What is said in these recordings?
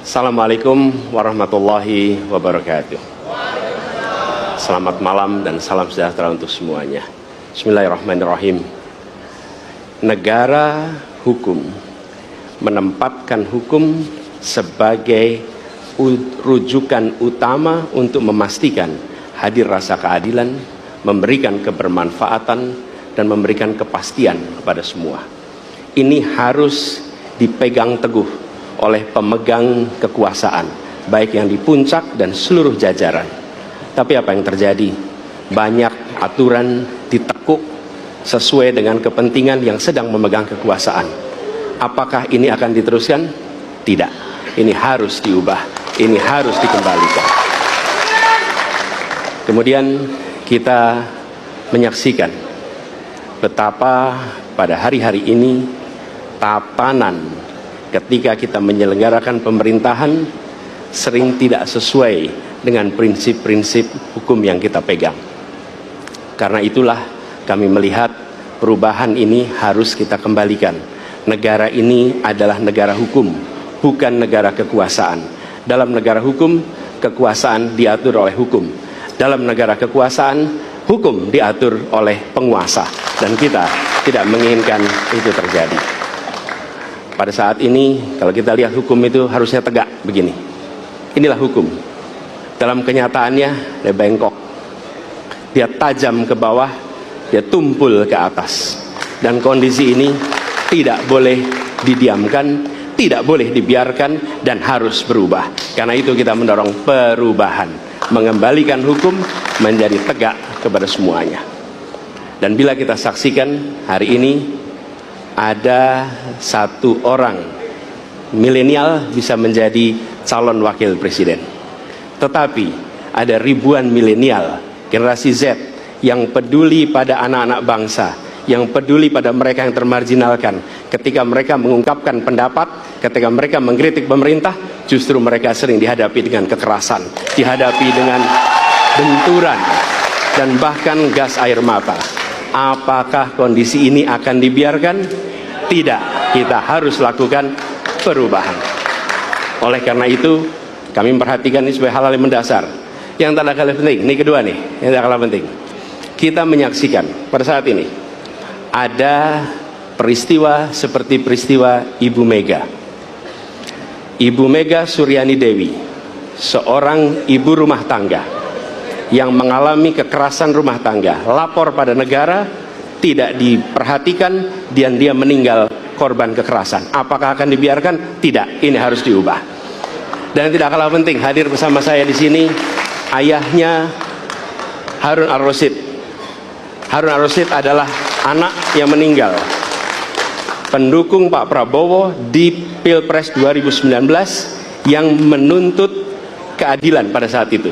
Assalamualaikum warahmatullahi wabarakatuh. Selamat malam dan salam sejahtera untuk semuanya. Bismillahirrahmanirrahim. Negara hukum menempatkan hukum sebagai rujukan utama untuk memastikan hadir rasa keadilan, memberikan kebermanfaatan, dan memberikan kepastian kepada semua. Ini harus dipegang teguh oleh pemegang kekuasaan, baik yang di puncak dan seluruh jajaran. Tapi apa yang terjadi? Banyak aturan ditekuk sesuai dengan kepentingan yang sedang memegang kekuasaan. Apakah ini akan diteruskan? Tidak. Ini harus diubah. Ini harus dikembalikan. Kemudian kita menyaksikan betapa pada hari-hari ini tatanan ketika kita menyelenggarakan pemerintahan sering tidak sesuai dengan prinsip-prinsip hukum yang kita pegang. Karena itulah kami melihat perubahan ini harus kita kembalikan. Negara ini adalah negara hukum, bukan negara kekuasaan. Dalam negara hukum, kekuasaan diatur oleh hukum. Dalam negara kekuasaan, hukum diatur oleh penguasa. Dan kita tidak menginginkan itu terjadi. Pada saat ini, kalau kita lihat hukum itu harusnya tegak begini. Inilah hukum. Dalam kenyataannya, dia bengkok. Dia tajam ke bawah, dia tumpul ke atas. Dan kondisi ini tidak boleh didiamkan, tidak boleh dibiarkan, dan harus berubah. Karena itu kita mendorong perubahan. Mengembalikan hukum menjadi tegak kepada semuanya. Dan bila kita saksikan hari ini, ada satu orang milenial bisa menjadi calon wakil presiden. Tetapi ada ribuan milenial, generasi Z, yang peduli pada anak-anak bangsa, yang peduli pada mereka yang termarginalkan. Ketika mereka mengungkapkan pendapat, ketika mereka mengkritik pemerintah, justru mereka sering dihadapi dengan kekerasan, dihadapi dengan benturan, dan bahkan gas air mata. Apakah kondisi ini akan dibiarkan? Tidak, kita harus lakukan perubahan. Oleh karena itu, kami memperhatikan ini sebagai hal yang mendasar. Yang tak kalah penting, ini kedua nih, yang tak kalah penting. Kita menyaksikan pada saat ini, ada peristiwa seperti peristiwa Ibu Mega. Ibu Mega Suryani Dewi, seorang ibu rumah tangga yang mengalami kekerasan rumah tangga, lapor pada negara, tidak diperhatikan, dan dia meninggal korban kekerasan. Apakah akan dibiarkan? Tidak, ini harus diubah. Dan tidak kalah penting, hadir bersama saya di sini ayahnya Harun Ar-Rasyid. Harun Ar-Rasyid adalah anak yang meninggal, pendukung Pak Prabowo di Pilpres 2019 yang menuntut keadilan pada saat itu.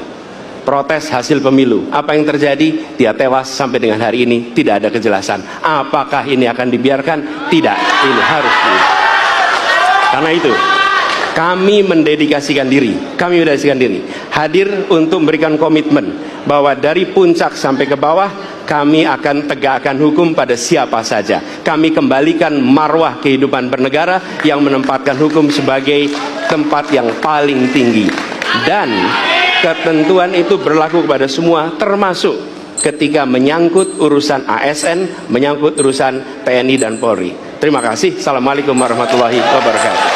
Protes hasil pemilu. Apa yang terjadi? Dia tewas sampai dengan hari ini tidak ada kejelasan. Apakah ini akan dibiarkan? Tidak. Ini harus diubah. Karena itu kami mendedikasikan diri. Hadir untuk memberikan komitmen bahwa dari puncak sampai ke bawah kami akan tegakkan hukum pada siapa saja. Kami kembalikan marwah kehidupan bernegara yang menempatkan hukum sebagai tempat yang paling tinggi. Dan ketentuan itu berlaku kepada semua, termasuk ketika menyangkut urusan ASN, menyangkut urusan TNI dan Polri. Terima kasih. Assalamualaikum warahmatullahi wabarakatuh.